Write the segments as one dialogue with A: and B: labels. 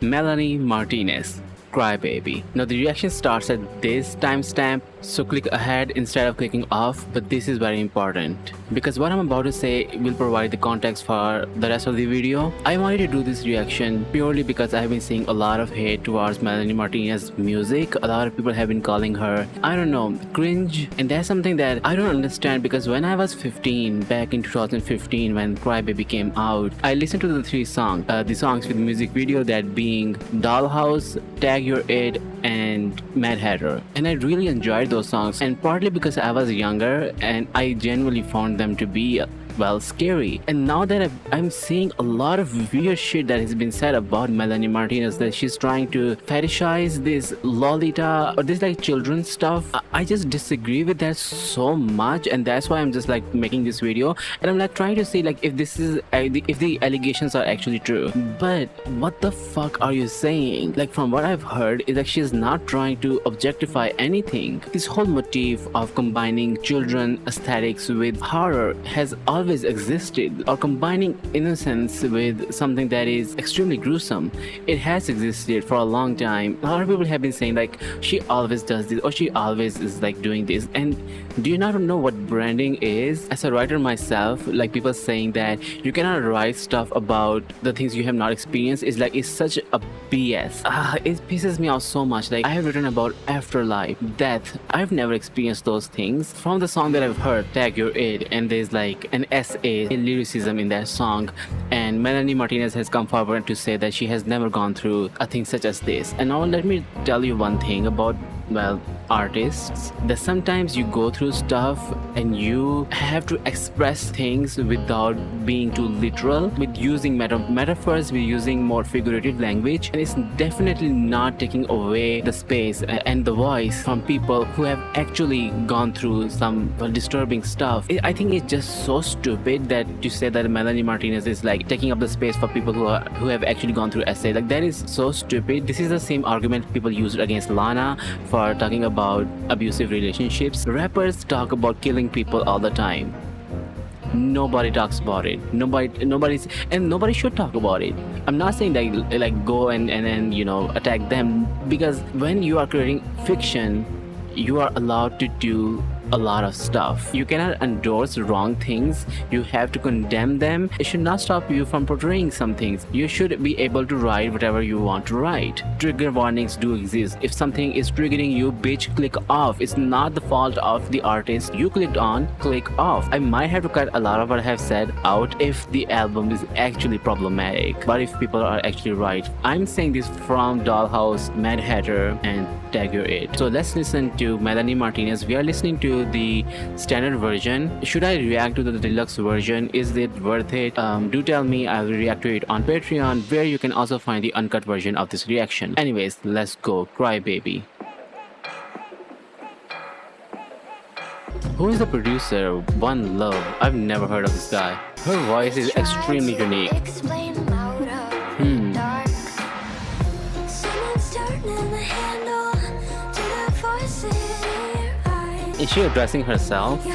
A: MELANIE MARTINEZ Crybaby. Now the reaction starts at this timestamp, so click ahead instead of clicking off, but this is very important because what I'm about to say will provide the context for the rest of the video. I wanted to do this reaction purely because I have been seeing a lot of hate towards MELANIE MARTINEZ's music. A lot of people have been calling her, I don't know, cringe, and that's something that I don't understand because when I was 15, back in 2015 when Crybaby came out, I listened to the three songs, the songs with the music video, that being Dollhouse, Tag Your It, and Mad Hatter, and I really enjoyed those songs, and partly because I was younger and I genuinely found them to be scary. And now that I'm seeing a lot of weird shit that has been said about MELANIE MARTINEZ, that she's trying to fetishize this Lolita or this like children's stuff, I just disagree with that so much, and that's why I'm just like making this video, and I'm like trying to see like if this is if the allegations are actually true. But what the fuck are you saying? Like from what I've heard is like she's not trying to objectify anything. This whole motif of combining children aesthetics with horror has always existed, or combining innocence with something that is extremely gruesome. It has existed for a long time. A lot of people have been saying like she always does this or she always is like doing this. And do you not know what branding is? As a writer myself, like people saying that you cannot write stuff about the things you have not experienced is like it's such a BS. It pisses me off so much. Like I have written about afterlife, death. I've never experienced those things. From the song that I've heard, Tag Your It, and there's like an essay lyricism in that song, and MELANIE MARTINEZ has come forward to say that she has never gone through a thing such as this. And now let me tell you one thing about artists, that sometimes you go through stuff and you have to express things without being too literal, with using metaphors, with using more figurative language, and it's definitely not taking away the space and the voice from people who have actually gone through some disturbing stuff. I think it's just so stupid that you say that MELANIE MARTINEZ is like taking up the space for people who have actually gone through essays. Like that is so stupid. This is the same argument people used against Lana for talking about abusive relationships. Rappers talk about killing people all the time. Nobody talks about it. Nobody should talk about it. I'm not saying that like go and attack them, because when you are creating fiction, you are allowed to do a lot of stuff. You cannot endorse wrong things. You have to condemn them. It should not stop you from portraying some things. You should be able to write whatever you want to write. Trigger warnings do exist. If something is triggering you, bitch, click off. It's not the fault of the artist. You clicked on, click off. I might have to cut a lot of what I have said out if the album is actually problematic, but if people are actually right. I'm saying this from Dollhouse, Mad Hatter, and Tag Your It. So let's listen to MELANIE MARTINEZ. We are listening to the standard version. Should I react to the deluxe version? Is it worth it? Do tell me. I will react to it on Patreon, where you can also find the uncut version of this reaction. Anyways, let's go. Crybaby. Who is the producer? One Love. I've never heard of this guy. Her voice is extremely unique. Is she addressing herself? You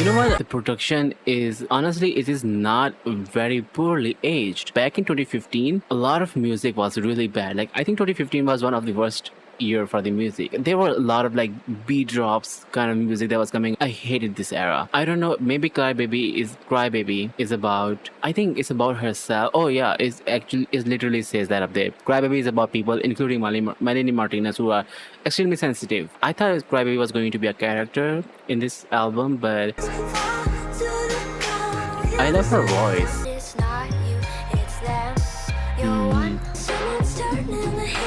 A: know what? The production is, honestly, it is not very poorly aged. Back in 2015, a lot of music was really bad. Like, I think 2015 was one of the worst year for the music. There were a lot of like beat drops kind of music that was coming. I hated this era. I don't know, maybe Crybaby is about, I think it's about herself. Oh yeah, it literally says that up there. Crybaby is about people, including MELANIE MARTINEZ, who are extremely sensitive. I thought Crybaby was going to be a character in this album, but I love her voice.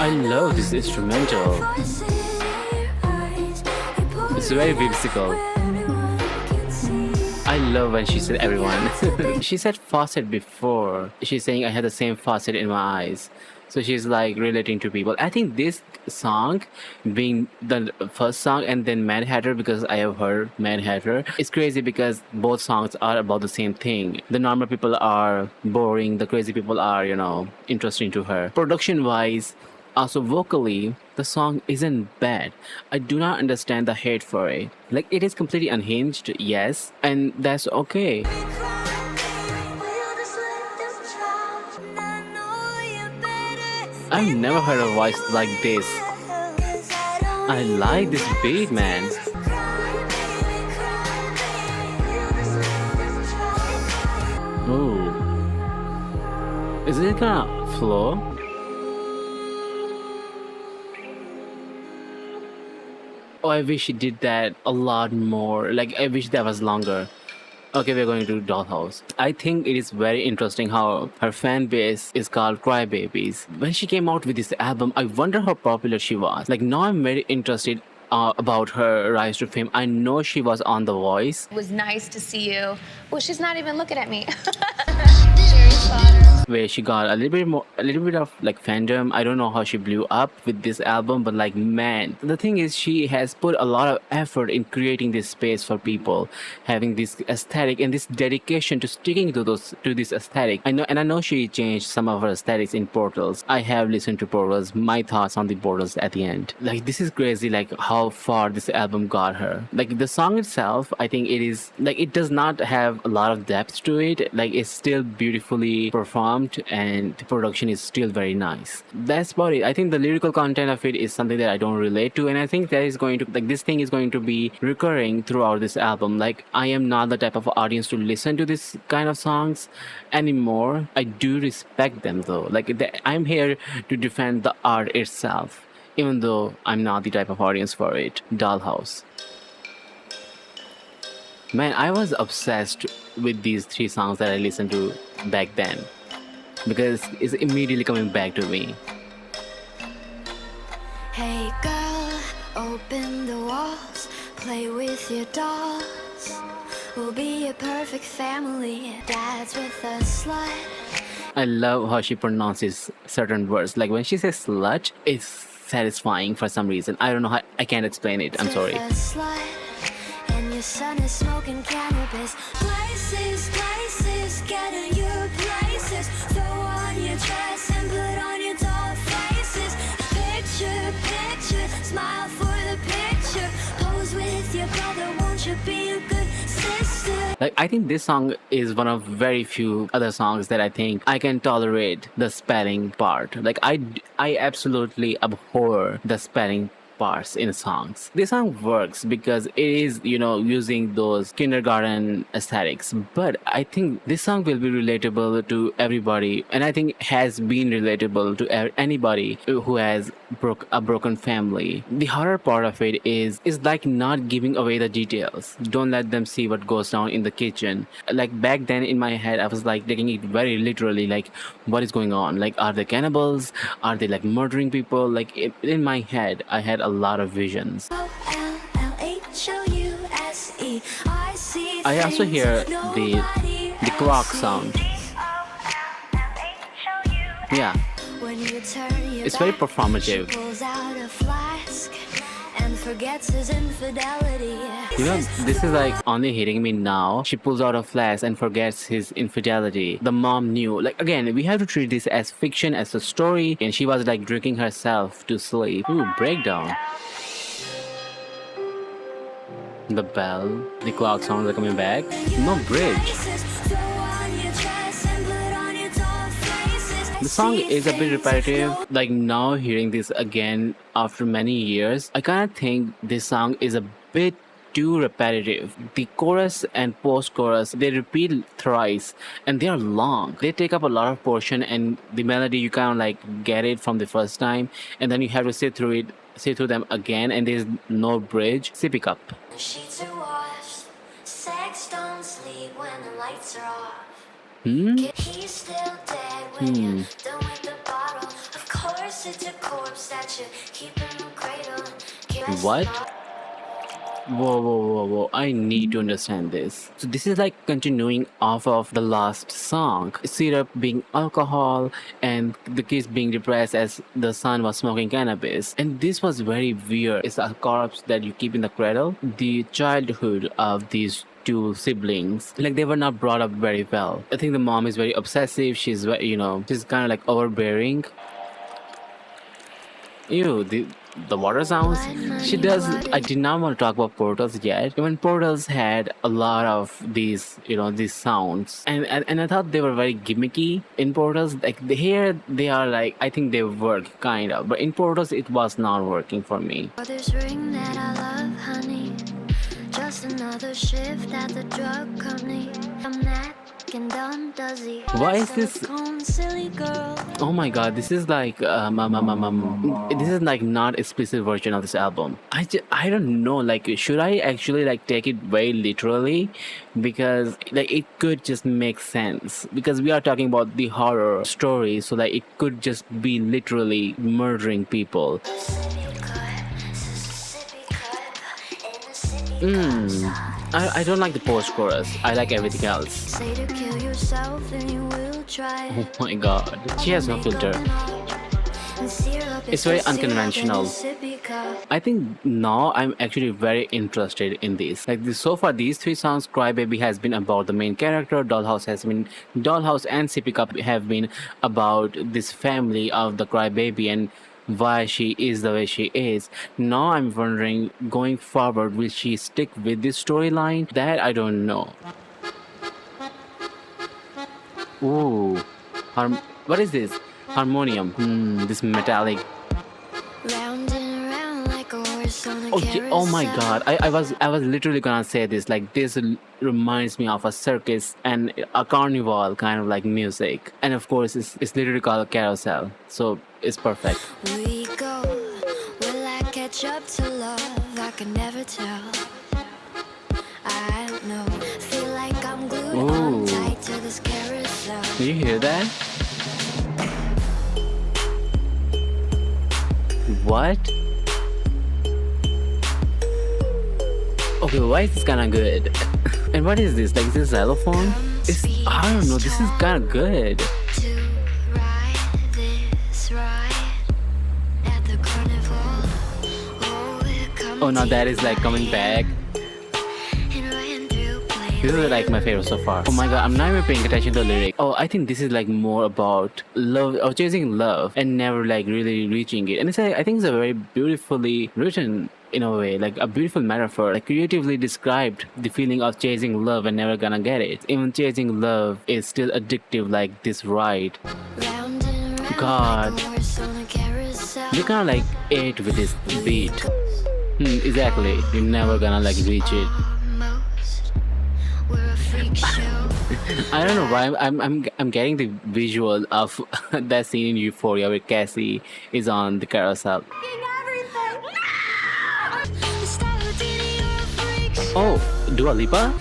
A: I love this instrumental. It's very whimsical. I love when she said everyone. She said faucet before. She's saying I had the same faucet in my eyes. So she's like relating to people. I think this song being the first song and then Mad Hatter, because I have heard Mad Hatter, it's crazy because both songs are about the same thing. The normal people are boring, the crazy people are, interesting to her. Production wise, Also, vocally, the song isn't bad. I do not understand the hate for it. Like, it is completely unhinged, yes, and that's okay. I've never heard a voice like this. I like this beat, man. Ooh. Is it gonna flow? Oh, I wish she did that a lot more. Like, I wish that was longer. Okay, we're going to Dollhouse. I think it is very interesting how her fan base is called Crybabies. When she came out with this album, I wonder how popular she was. Like, now I'm very interested about her rise to fame. I know she was on The Voice.
B: It was nice to see you. Well, she's not even looking at me.
A: Where she got a little bit of like fandom. I don't know how she blew up with this album, but like, man, the thing is, she has put a lot of effort in creating this space for people, having this aesthetic and this dedication to sticking to this aesthetic. I know she changed some of her aesthetics in Portals. I have listened to Portals. My thoughts on the Portals at the end. Like, this is crazy. Like, how far this album got her. Like, the song itself, I think it is like, it does not have a lot of depth to it. Like, it's still beautifully performed and the production is still very nice. That's about it. I think the lyrical content of it is something that I don't relate to, and I think that is going to, like, this thing is going to be recurring throughout this album. Like, I am not the type of audience to listen to this kind of songs anymore. I do respect them though. Like, I'm here to defend the art itself, even though I'm not the type of audience for it. Dollhouse. Man, I was obsessed with these three songs that I listened to back then because it's immediately coming back to me.
C: Hey girl, open the walls, play with your dolls. We'll be a perfect family, dad's with a slut.
A: I love how she pronounces certain words. Like, when she says slut, it's satisfying for some reason. I don't know how, I can't explain it. I'm sorry.
C: And your son is smoking cannabis. Places, getting your places. Throw on your dress and put on your doll faces. Picture, smile for the picture. Pose with your brother, won't you be a good sister?
A: Like, I think this song is one of very few other songs that I think I can tolerate the spelling part. Like, I absolutely abhor the spelling parts in songs. This song works because it is, using those kindergarten aesthetics. But I think this song will be relatable to everybody, and I think has been relatable to anybody who has a broken family. The horror part of it is like not giving away the details. Don't let them see what goes down in the kitchen. Like, back then in my head, I was like taking it very literally. Like, what is going on? Like, are they cannibals? Are they like murdering people? Like, in my head, I had a lot of visions. I also hear the clock sound. Yeah, it's very performative. This is like only hitting me now. She pulls out a flask and forgets his infidelity. The mom knew. Like, again, we have to treat this as fiction, as a story. And she was like drinking herself to sleep. Ooh, breakdown. The bell, the clock sounds are coming back. No bridge. The song is a bit repetitive. Like, now hearing this again after many years, I kind of think this song is a bit too repetitive. The chorus and post-chorus, they repeat thrice and they are long. They take up a lot of portion, and the melody, you kind of like get it from the first time, and then you have to sit through them again, and there's no bridge. Sip up.
C: Sheets are washed, sex don't sleep when the lights are off. He's still dead when you're done with the bottle. Of course it's a corpse that you keep in the cradle.
A: What? Whoa. I need to understand this. So this is like continuing off of the last song. Syrup being alcohol and the kids being depressed as the son was smoking cannabis. And this was very weird. It's a corpse that you keep in the cradle. The childhood of these two siblings, like, they were not brought up very well. I think the mom is very obsessive. She's kind of like overbearing. Ew, the water sounds. She does. I did not want to talk about portals yet. Even portals had a lot of these, these sounds, and I thought they were very gimmicky in portals. Like here, they are like I think they work kind of, but in portals, it was not working for me.
C: For this ring that I love, honey. Just another shift at the drug company. I'm that done dozy.
A: Why is this?
C: Silicone silly girl.
A: Oh my god, this is like this is like not explicit version of this album. I don't know, like should I actually like take it very literally, because like it could just make sense because we are talking about the horror story, so like it could just be literally murdering people. I don't like the post chorus. I like everything else.
C: Say to kill yourself and you will try.
A: Oh my god, she has no filter. It's very unconventional. I think now I'm actually very interested in this. Like so far, these three songs, Crybaby has been about the main character. Dollhouse and Sippy Cup have been about this family of the Crybaby and why she is the way she is. Now I'm wondering, going forward, will she stick with this storyline? That I don't know. Ooh, what is this? Harmonium. This metallic.
C: Round and round like a horse on a
A: Okay, oh my
C: carousel.
A: god. I was literally gonna say this. Like this reminds me of a circus and a carnival kind of like music. And of course it's literally called a carousel. So it's perfect.
C: We go. Will I catch up to love? I can never tell. I don't know. Feel like I'm glued on
A: Ooh.
C: tight to this carousel.
A: Did you hear that? What? Okay, why is this kinda good? And what is this? Like is this xylophone? I don't know, this is kinda good.
C: To ride this ride at the carnival.
A: Oh now that is like coming back. This is like my favorite so far. Oh my god, I'm not even paying attention to the lyric. Oh, I think this is like more about love or chasing love and never like really reaching it. And I think it's a very beautifully written in a way, like a beautiful metaphor, like creatively described the feeling of chasing love and never gonna get it. Even chasing love is still addictive like this ride. God. You kind of like ate with this beat. Exactly. You're never gonna like reach it. I don't know why I'm getting the visual of that scene in Euphoria where Cassie is on the carousel. Oh, Dua Lipa?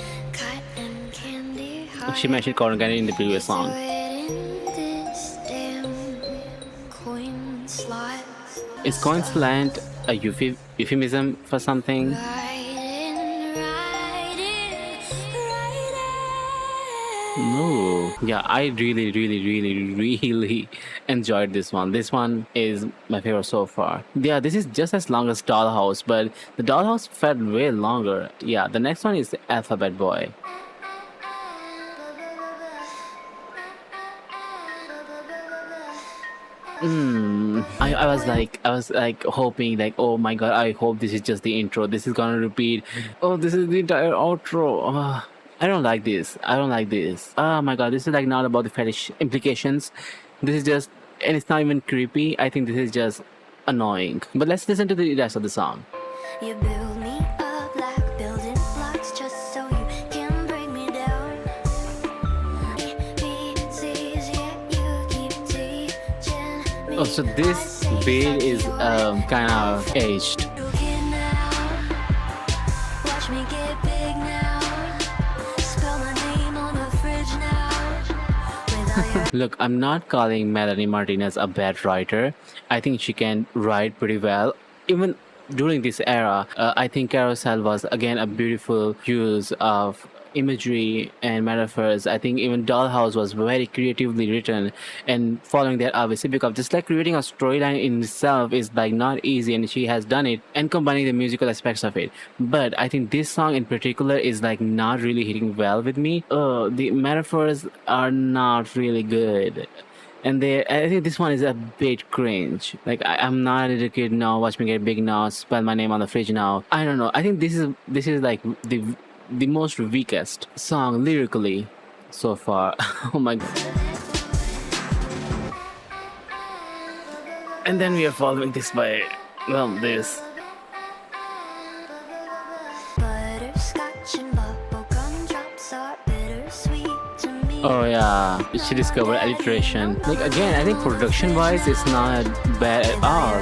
A: Oh, she mentioned cotton candy in the previous song. Is coin slant a euphemism for something? No. Yeah, I really enjoyed this one. This one is my favorite so far. Yeah, this is just as long as Dollhouse, but the Dollhouse felt way longer. Yeah, the next one is Alphabet Boy. I was like hoping like, oh my god, I hope this is just the intro. This is gonna repeat. Oh, this is the entire outro. I don't like this. I don't like this. Oh my god, this is like not about the fetish implications. This is just, and it's not even creepy. I think this is just annoying. But let's listen to the rest of the song.
C: You build me up like building blocks just so you can break me down. Pieces, yet you keep teaching me.
A: Oh, so this beat is kind of aged.
C: You can now watch me get big now. Spell my name on the fridge now. Without your
A: Look, I'm not calling Melanie Martinez a bad writer. I think she can write pretty well. Even during this era, I think Carousel was again a beautiful use of imagery and metaphors. I think even Dollhouse was very creatively written, and following that obviously because just like creating a storyline in itself is like not easy, and she has done it, and combining the musical aspects of it. But I think this song in particular is like not really hitting well with me. The metaphors are not really good. And I think this one is a bit cringe. Like I'm not a little kid now. Watch me get big now. Spell my name on the fridge now. I don't know. I think this is like the most weakest song lyrically so far. Oh my god. And then we are following this by, well, this.
C: Butterscotch and bubblegum drops are bittersweet to me.
A: Oh yeah, she discovered alliteration. Like again, I think production wise it's not bad at all.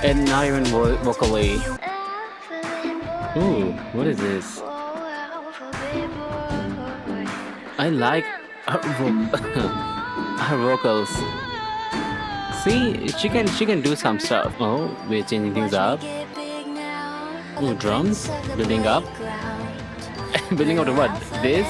A: And not even vocally. Ooh, what is this? I like her vocals. See, she can do some stuff. Oh, we're changing things up. Ooh, drums, building up. Building up to what? This?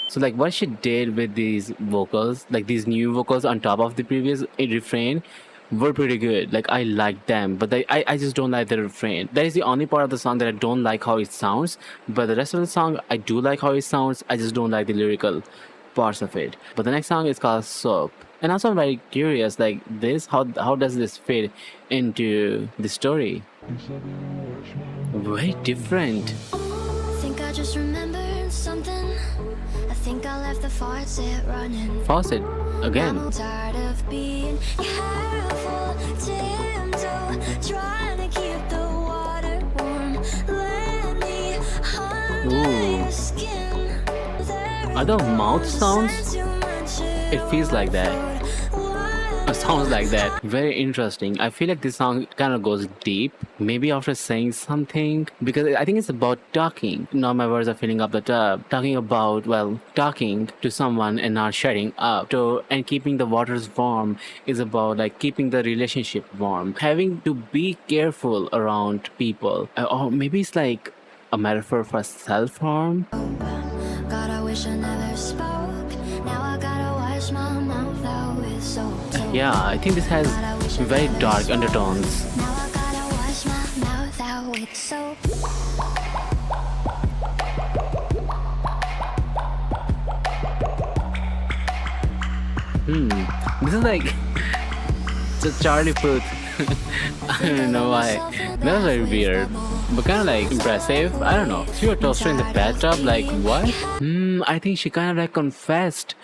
A: So like what she did with these vocals, like these new vocals on top of the previous refrain, were pretty good. Like I like them, but I just don't like the refrain. That is the only part of the song that I don't like how it sounds. But the rest of the song, I do like how it sounds. I just don't like the lyrical parts of it. But the next song is called Soap. And also I'm very curious, like this, how does this fit into the story? Very different.
C: Think I just remembered something. I think I left the faucet running.
A: Faucet again.
C: I'm tired of being careful, tiptoe, trying to keep the water warm. Let me under your skin.
A: Are the mouth sounds? It feels like that. Or sounds like that. Very interesting. I feel like this song kind of goes deep. Maybe after saying something, because I think it's about talking. Now my words are filling up the tub. Talking about, well, talking to someone and not shutting up. So, and keeping the waters warm is about like keeping the relationship warm. Having to be careful around people. Or maybe it's like a metaphor for self-harm.
C: God, I wish I never spoke. Now I gotta wash my mouth out with soap.
A: Yeah, I think this has very dark undertones.
C: Now I gotta wash my mouth out with soap.
A: This is like the Charlie Puth. I don't know why. That was very weird, but kind of like impressive. I don't know. She was toaster in the bathtub. Like what? I think she kind of like confessed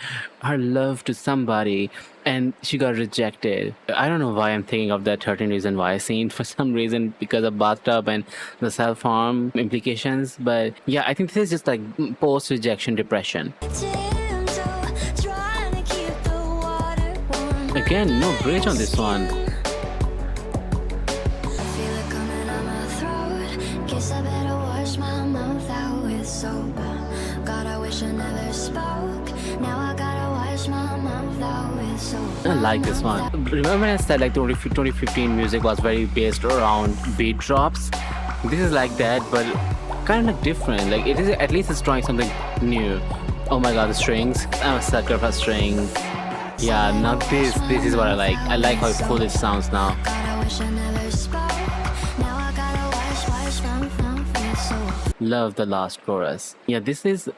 A: her love to somebody, and she got rejected. I don't know why I'm thinking of that 13 Reasons Why scene for some reason because of bathtub and the self-harm implications. But yeah, I think this is just like post-rejection depression.
C: Tiptoe, trying to keep the water warm.
A: Again, no bridge on this one.
C: Feel it coming on my throat. Guess I better wash my mouth out with soap. God, I wish I never spoke. Now I gotta wash my mouth out with soap.
A: I like this one. Remember when I said like 2015 music was very based around beat drops? This is like that, but kind of different. Like it is, at least it's trying something new. Oh my god, the strings. I'm a sucker for strings. Yeah, not this. This is what I like. I like how full it sounds now.
C: God, I wish I never spoke. Now I gotta wash my mouth with soap.
A: Love the last chorus. Yeah, this is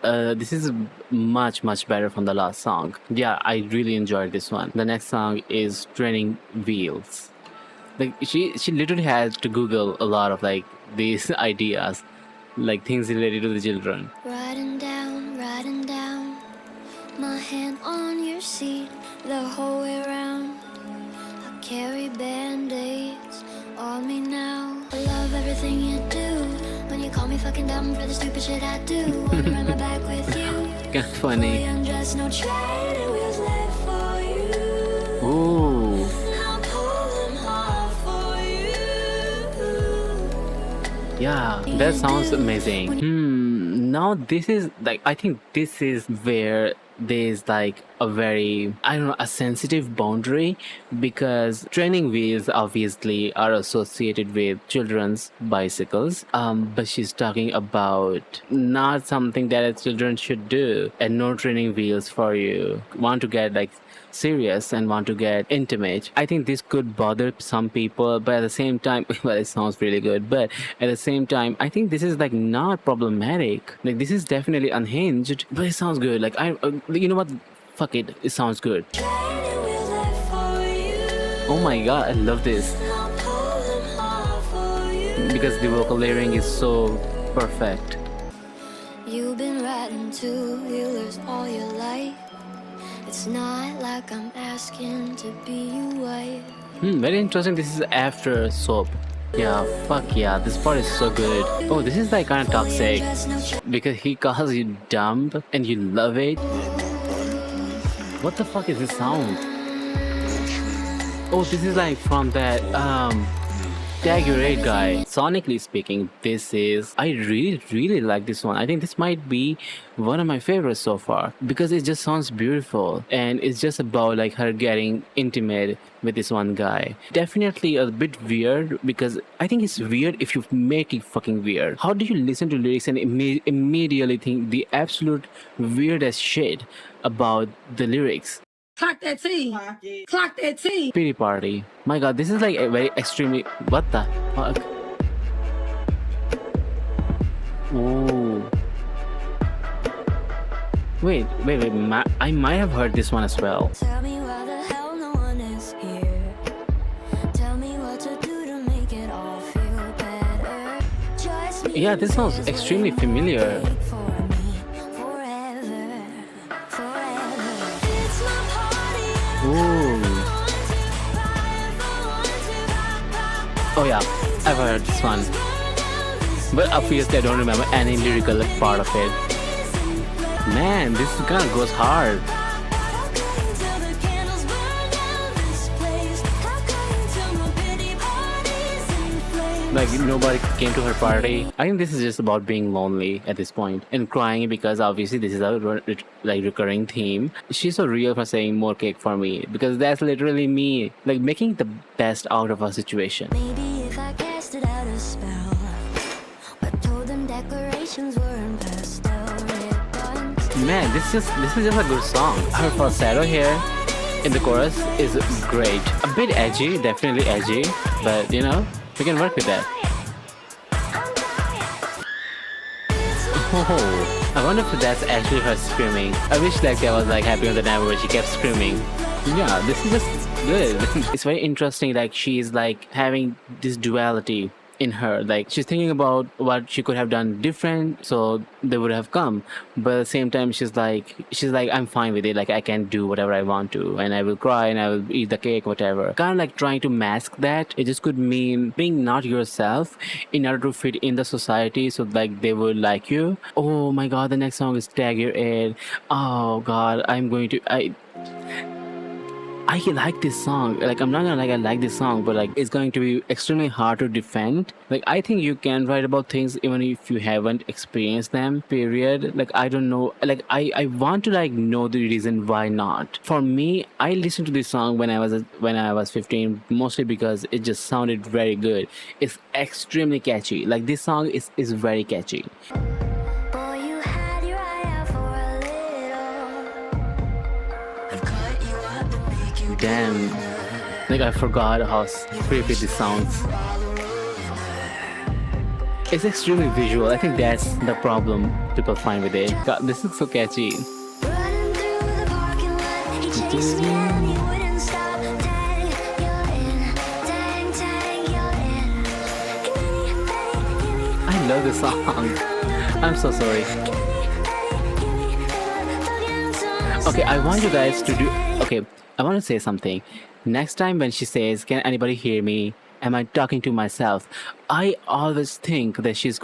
A: much better from the last song. Yeah, I really enjoyed this one. The next song is Training Wheels. Like she literally had to Google a lot of like these ideas, like things related to the children.
C: Riding down, my hand on your seat the whole way round. I carry band-aids on me now. I love everything you do. When you call me fucking dumb for the stupid shit I do. Wanna ride my back with you.
A: Kind of funny.
C: Undress, no training wheels left for you.
A: Ooh.
C: I'll pull them off for you.
A: Yeah, that sounds amazing. Now this is like, I think this is where there's like a very, I don't know, a sensitive boundary, because training wheels obviously are associated with children's bicycles, but she's talking about not something that children should do, and no training wheels for you. Want to get like serious and want to get intimate. I think this could bother some people, but at the same time, well, it sounds really good, but at the same time, I think this is like not problematic. Like this is definitely unhinged, but it sounds good. Like you know what? Fuck it, it sounds good. Oh my god, I love this because the vocal layering is so perfect.
C: You've been riding two-wheelers all your life. It's not like I'm asking to be your wife.
A: Very interesting. This is after soap. Yeah, fuck yeah, this part is so good. Oh, this is like kind of toxic because he calls you dumb and you love it. What the fuck is this sound? Oh, this is like from that Tag Your 8 guy. Sonically speaking, this is, I really like this one. I think this might be one of my favorites so far because it just sounds beautiful and it's just about like her getting intimate with this one guy. Definitely a bit weird because I think it's weird if you make it fucking weird. How do you listen to lyrics and immediately think the absolute weirdest shit about the lyrics?
D: Clock that T. Clock that T.
A: Pity party. My god, this is like a very extremely. What the fuck? Ooh. Wait. I might have heard this one as well.
C: Tell me why the hell no one is here. Tell me what to do to make it all feel better. Trust me,
A: Yeah, this sounds extremely familiar.
C: for me forever, forever. It's my party and
A: Ooh. Oh yeah, I've heard this one. But obviously I don't remember any lyrical part of it. Man, this kind of goes hard. Like nobody came to her party. I think this is just about being lonely at this point and crying because obviously this is a like recurring theme. She's so real for saying more cake for me because that's literally me, like making the best out of a situation.
C: Maybe if I casted out a spell, but told them decorations were in pastel ribbons.
A: Man, this is just a good song. Her falsetto here in the chorus is great. A bit edgy, definitely edgy, but you know, we can work with that. Oh, I wonder if that's actually her screaming. I wish like there was like Happy on the Night where she kept screaming. Yeah, this is just good. It's very interesting, like she's like having this duality in her. Like she's thinking about what she could have done different so they would have come, but at the same time she's like I'm fine with it, like I can do whatever I want to and I will cry and I will eat the cake, whatever. Kind of like trying to mask that. It just could mean being not yourself in order to fit in the society so like they would like you. Oh my god, the next song is Tag Your 8. Oh god, I like this song. Like I'm not gonna like I like this song, but like it's going to be extremely hard to defend. Like I think you can write about things even if you haven't experienced them. Period. Like I don't know. Like I want to like know the reason why not. For me, I listened to this song when I was 15, mostly because it just sounded very good. It's extremely catchy. Like this song is very catchy.
C: Boy, you had your eye out for a little. I've cut you up and make you
A: Damn. Like I forgot how creepy this sounds. It's extremely visual. I think that's the problem people find with it. God, this is so catchy.
C: running through the parking lot. He chased me and he wouldn't stop. Tag, you're in. Tag, tag, you're in.
A: I love this song. I'm so sorry. Okay, I want you guys to do. Okay, I want to say something. Next time when she says, "Can anybody hear me? Am I talking to myself?" I always think that she's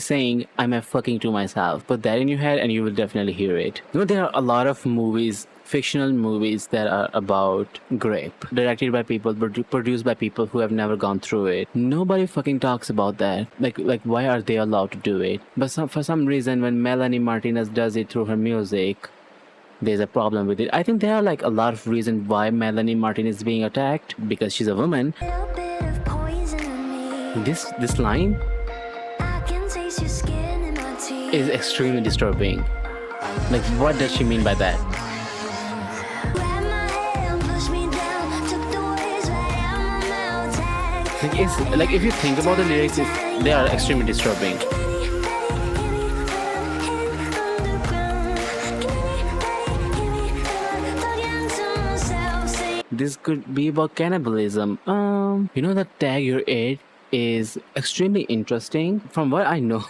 A: saying, "I'm a fucking to myself." Put that in your head and you will definitely hear it. You know, there are a lot of movies, fictional movies that are about rape, directed by people, produced by people who have never gone through it. Nobody fucking talks about that. Like why are they allowed to do it? But for some reason, when Melanie Martinez does it through her music, there's a problem with it. I think there are like a lot of reasons why Melanie Martinez is being attacked because she's a woman.
C: Little bit of poison in me.
A: This line
C: I can taste your skin in my teeth.
A: is extremely disturbing. Like what does she mean by that?
C: Wrap my
A: Like, it's like if you think about the lyrics, they are extremely disturbing. This could be about cannibalism. The tag you're it is extremely interesting. From what I know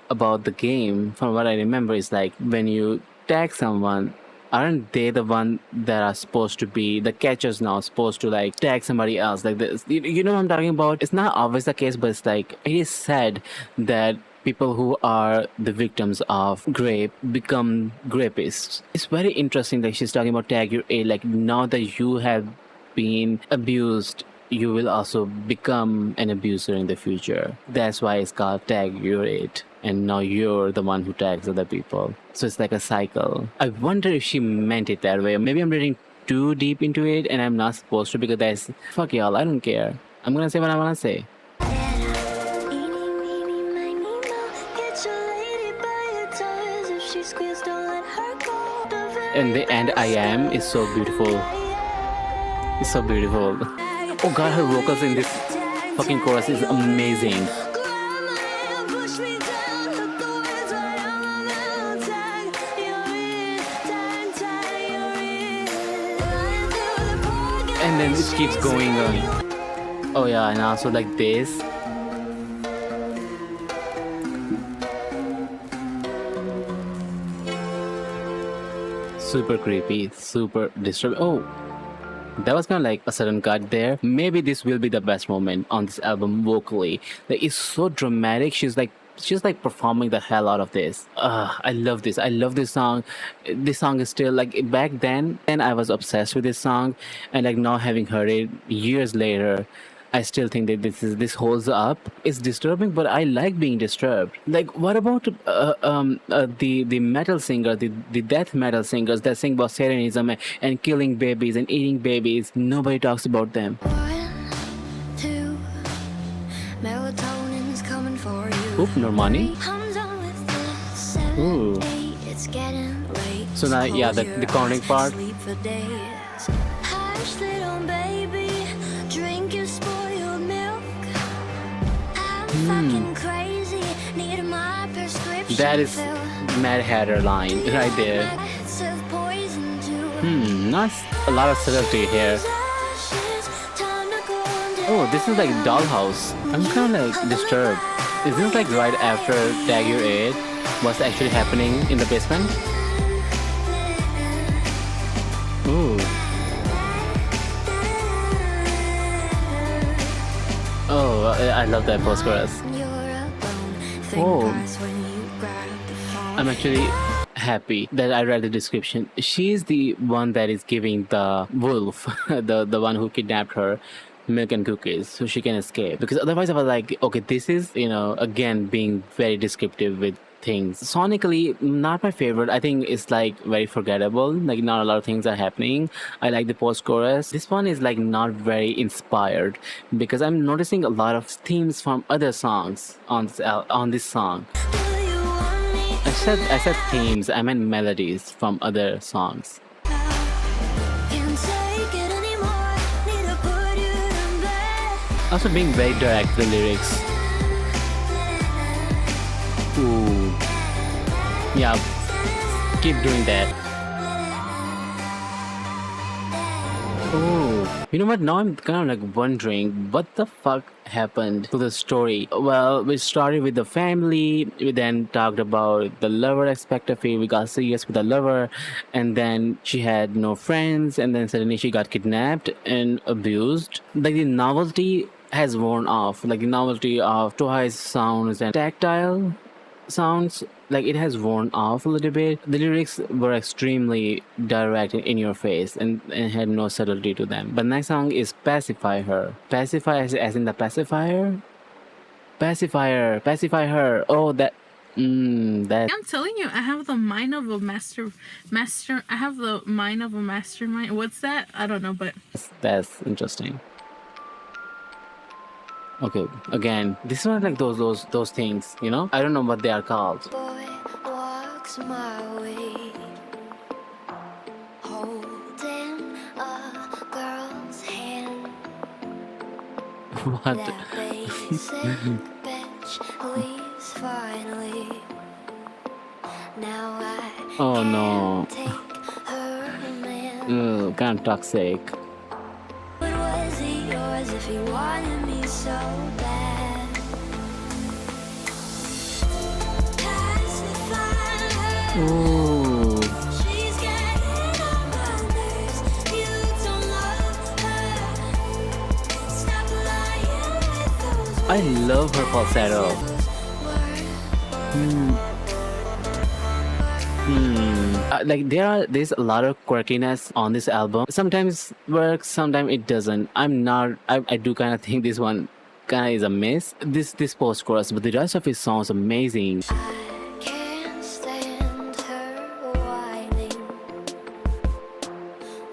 A: about the game, from what I remember, is like when you tag someone, aren't they the one that are supposed to be the catchers now, supposed to like tag somebody else like this? You know what I'm talking about? It's not always the case, but it's like it is said that people who are the victims of grape become grapists. It's very interesting that she's talking about tag your age. Like now that you have been abused, you will also become an abuser in the future. That's why it's called tag your age. And now you're the one who tags other people. So it's like a cycle. I wonder if she meant it that way. Maybe I'm reading too deep into it and I'm not supposed to, because that's fuck y'all, I don't care. I'm gonna say what I wanna say. And the end I am is so beautiful. It's so beautiful. Oh god, her vocals in this fucking chorus is amazing. And then it keeps going on. Oh yeah, and also like this. Super creepy, super disturbing. Oh, that was kind of like a sudden cut there. Maybe this will be the best moment on this album vocally. Like it's so dramatic. She's like performing the hell out of this. I love this. I love this song. This song is still like back then I was obsessed with this song, and like now having heard it years later, I still think that this holds up. It's disturbing, but I like being disturbed. Like, what about the metal singer, the death metal singers that sing about Satanism and killing babies and eating babies? Nobody talks about them.
C: 1, 2, melatonin's coming for you.
A: Oop, Normani.
C: I'm done with this. 7,
A: Ooh.
C: 8, it's getting late.
A: So now, yeah, the counting part.
C: Sleep for days. Hush, little baby, drink your spoiled milk. I'm fucking crazy, need my prescription.
A: That is
C: filled.
A: Mad Hatter line right there.
C: Lots of poison to
A: Not a lot of subtlety here. Oh, this is like Dollhouse. I'm kind of like disturbed. Is this like right after Tag Your Aid? What's actually happening in the basement? Ooh. Oh, I love that post chorus. Oh. I'm actually happy that I read the description. She's the one that is giving the wolf, the one who kidnapped her, milk and cookies so she can escape. Because otherwise I was like, okay, this is, again, being very descriptive with things. Sonically, not my favorite. I think it's like very forgettable. Like not a lot of things are happening. I like the post chorus. This one is like not very inspired because I'm noticing a lot of themes from other songs on this song. I said themes. I meant melodies from other songs. Also being very direct with the lyrics. Ooh. Yeah, keep doing that. Oh, you know what? Now I'm kind of like wondering what the fuck happened to the story. Well, we started with the family. We then talked about the lover aspect of it. We got serious with the lover, and then she had no friends, and then suddenly she got kidnapped and abused. Like the novelty has worn off. Like the novelty of Twice sounds and tactile sounds, like it has worn off a little bit. The lyrics were extremely direct in your face and had no subtlety to them. But next song is Pacify Her. Pacify as in the pacifier? Pacify her. Oh, that. That.
E: I'm telling you, I have the mind of a master. I have the mind of a mastermind. What's that? I don't know, but
A: That's interesting. Okay, again, this is not like those things, I don't know what they are called.
C: boy walks my way, holding a girl's hand.
A: What?
C: That basic bitch leaves finally. Now I
A: Oh
C: can't
A: no.
C: take her man.
A: Ugh, kind of toxic.
C: But was he yours if he wanted me so bad? Pacify her.
A: Ooh.
C: She's getting on my nerves. You don't love her. Stop lying with those
A: I love her falsetto. Like there's a lot of quirkiness on this album. Sometimes works, sometimes it doesn't. I do kind of think this one kind of is a miss. This post chorus, but the rest of his songs amazing.
C: I can't stand her whining.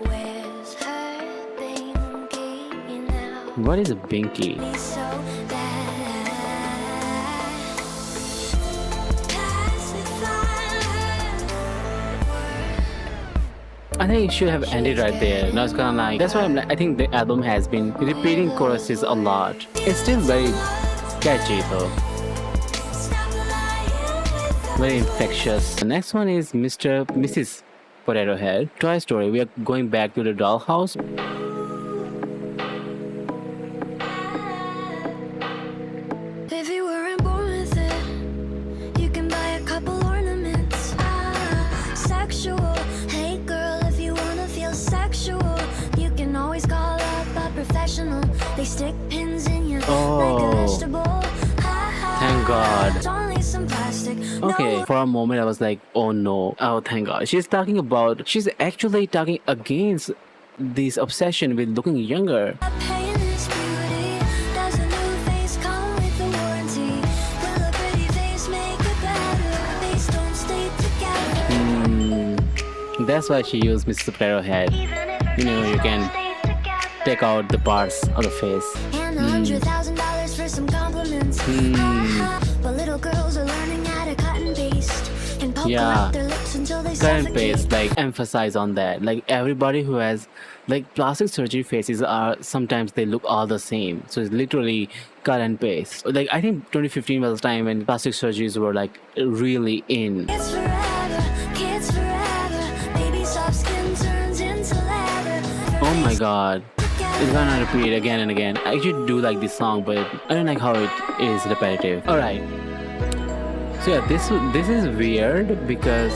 C: Where's her binky now?
A: What is a binky?
C: Me so bad. Pacify
A: I think it should have ended right there. Now it's kind of like that's why I think the album has been repeating choruses a lot. It's still very catchy though,
C: Stop lying with those
A: very infectious. The next one is Mrs. Potato Head. Toy Story. We are going back to the dollhouse.
C: If you weren't born with it, you can buy a couple ornaments. Sexual, hey girl, if you wanna feel sexual, you can always call up a professional. They stick pins in you like
A: Oh.
C: a vegetable.
A: Thank God.
C: It's only some plastic.
A: Okay, for a moment I was like, oh no. Oh, thank God. She's actually talking against this obsession with looking younger.
C: No pain is beauty. Does a new face come with a warranty? Will a pretty face make it better? These don't stay together.
A: That's why she used Mrs. Potato Head. You know, you can take out the parts of the face.
C: And $100,000 for some compliments. But little girls are learning how to cut and paste and poke
A: Yeah.
C: out their lips until they
A: Cut and
C: suffocate.
A: paste, like emphasize on that. Like everybody who has like plastic surgery faces are sometimes they look all the same. So it's literally cut and paste. Like I think 2015 was the time when plastic surgeries were like really in.
C: Kids forever, kids forever. Baby soft skin turns into leather.
A: Oh my God. It's gonna repeat again and again. I actually do like this song, but I don't like how it is repetitive. Alright. So yeah, this is weird because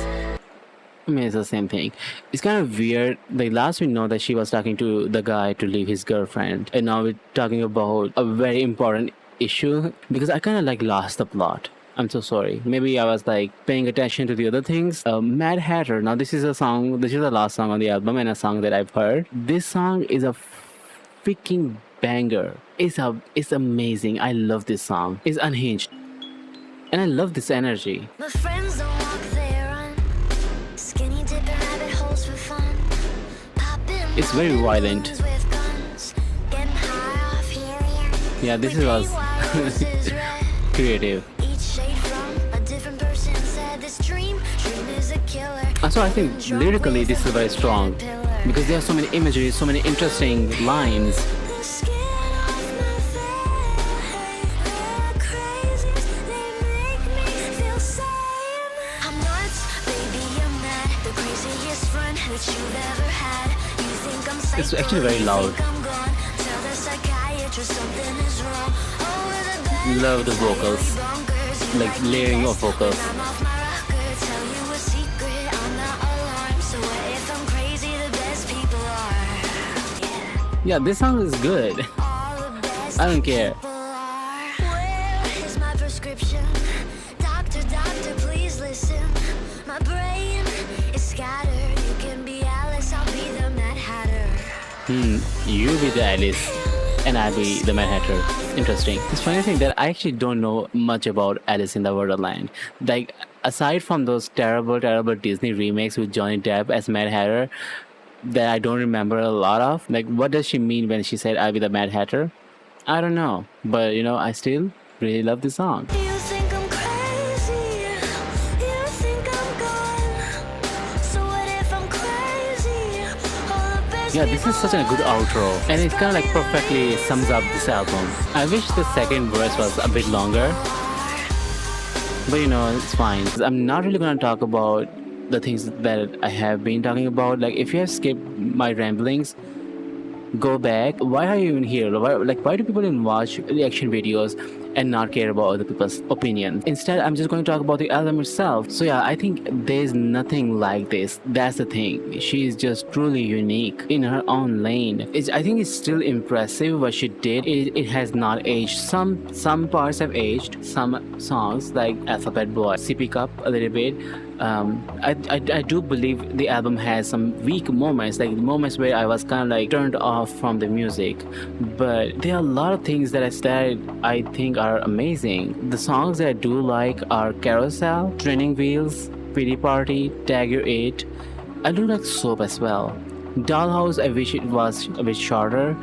A: I mean it's the same thing. It's kind of weird. Like last we know that she was talking to the guy to leave his girlfriend, and now we're talking about a very important issue because I kind of like lost the plot. I'm so sorry. Maybe I was like paying attention to the other things. Mad Hatter. Now this is a song. This is the last song on the album and a song that I've heard. This song is a freaking banger. It's amazing. I love this song. It's unhinged, and I love this energy.
C: My friends don't walk, they run. Skinny dipping rabbit holes for fun. Popping
A: It's very violent.
C: balloons with guns. Getting high off helium.
A: Yeah, this
C: We
A: was
C: paint while roses red.
A: creative.
C: Each shade from a different person said this dream is a killer.
A: Also, I think lyrically this is very strong because there are so many imagery, so many interesting lines.
C: The skin off my face, they're crazy, they make me feel sane. I'm nuts, baby, I'm mad. The craziest friend that you've ever had. You think I'm psycho,
A: It's actually very
C: you
A: loud.
C: think I'm gone. Tell the psychiatrist something is wrong. Over the bed,
A: Love the vocals,
C: bonkers. You
A: like layering of vocals.
C: I'm off my rocker, tell you a secret, I'm not alarmed. So what if I'm crazy, the best people are. Yeah.
A: Yeah, this song is good.
C: All the best
A: I don't care.
C: people are. Where is my prescription? Doctor, doctor, please listen. My brain is scattered. You can be Alice, I'll be the Mad Hatter.
A: You be the Alice, and I be the Mad Hatter. Interesting. It's funny thing that I actually don't know much about Alice in the Wonderland. Like aside from those terrible Disney remakes with Johnny Depp as Mad Hatter, that I don't remember a lot of. Like, what does she mean when she said I'll be the Mad Hatter? I don't know, but you know, I still really love this song.
C: You think I'm crazy? You think I'm gone? So what if I'm crazy? All the best
A: Yeah, this is such a good outro, and it kind of like perfectly sums up this album. I wish the second verse was a bit longer, but you know, it's fine. I'm not really gonna talk about the things that I have been talking about. Like, if you have skipped my ramblings, go back. Why are you even here? Why do people even watch reaction videos and not care about other people's opinions? Instead, I'm just going to talk about the album itself. So yeah, I think there's nothing like this. That's the thing. She is just truly unique in her own lane. I think it's still impressive what she did. It has not aged. Some parts have aged. Some songs like Alphabet Boy, Sippy Cup a little bit. I do believe the album has some weak moments, like moments where I was kind of like turned off from the music. But there are a lot of things that I think are amazing. The songs that I do like are Carousel, Training Wheels, Pity Party, Tag Your 8. I do like Soap as well. Dollhouse, I wish it was a bit shorter.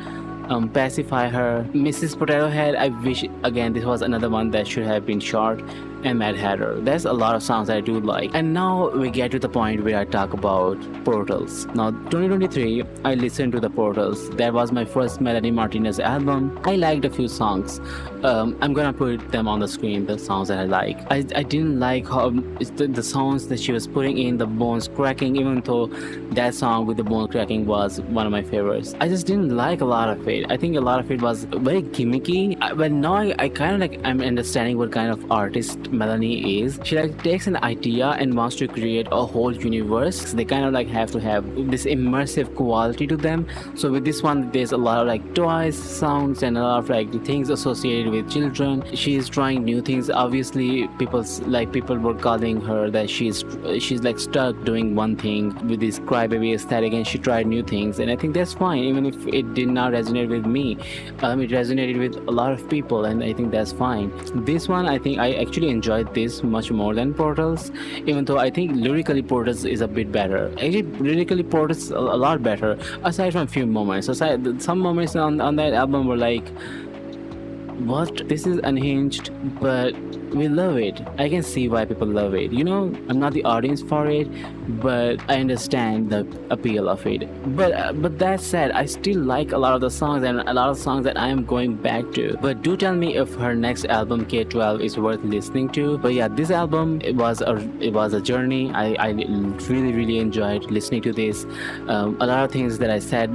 A: Pacify Her, Mrs. Potato Head, I wish again this was another one that should have been short, and Mad Hatter. There's a lot of songs I do like. And now we get to the point where I talk about Portals. Now 2023, I listened to the Portals. That was my first Melanie Martinez album. I liked a few songs. I'm gonna put them on the screen, the songs that I like. I didn't like how the songs that she was putting in, the bones cracking, even though that song with the bone cracking was one of my favorites. I just didn't like a lot of it. I think a lot of it was very gimmicky. But now I kind of like, I'm understanding what kind of artist Melanie is. She like takes an idea and wants to create a whole universe. They kind of like have to have this immersive quality to them. So with this one, there's a lot of like toys, sounds, and a lot of like things associated with children. She is trying new things. Obviously, people were calling her that she's like stuck doing one thing with this crybaby aesthetic, and she tried new things. And I think that's fine, even if it did not resonate with me. It resonated with a lot of people, and I think that's fine. This one, I think I actually enjoyed this much more than Portals, even though I think lyrically Portals is a bit better. Actually, lyrically Portals a lot better, aside from a few moments. Some moments on that album were like, what? This is unhinged, but we love it. I can see why people love it. You know, I'm not the audience for it, but I understand the appeal of it. But that said, I still like a lot of the songs, and a lot of songs that I am going back to. But do tell me if her next album K12 is worth listening to. But yeah, this album, it was a journey. I really enjoyed listening to this. A lot of things that I said,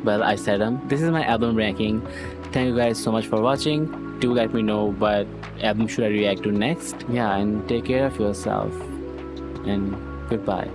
A: well, I said them. This is my album ranking. Thank you guys so much for watching. Do let me know what album should I react to next. Yeah, and take care of yourself. And goodbye.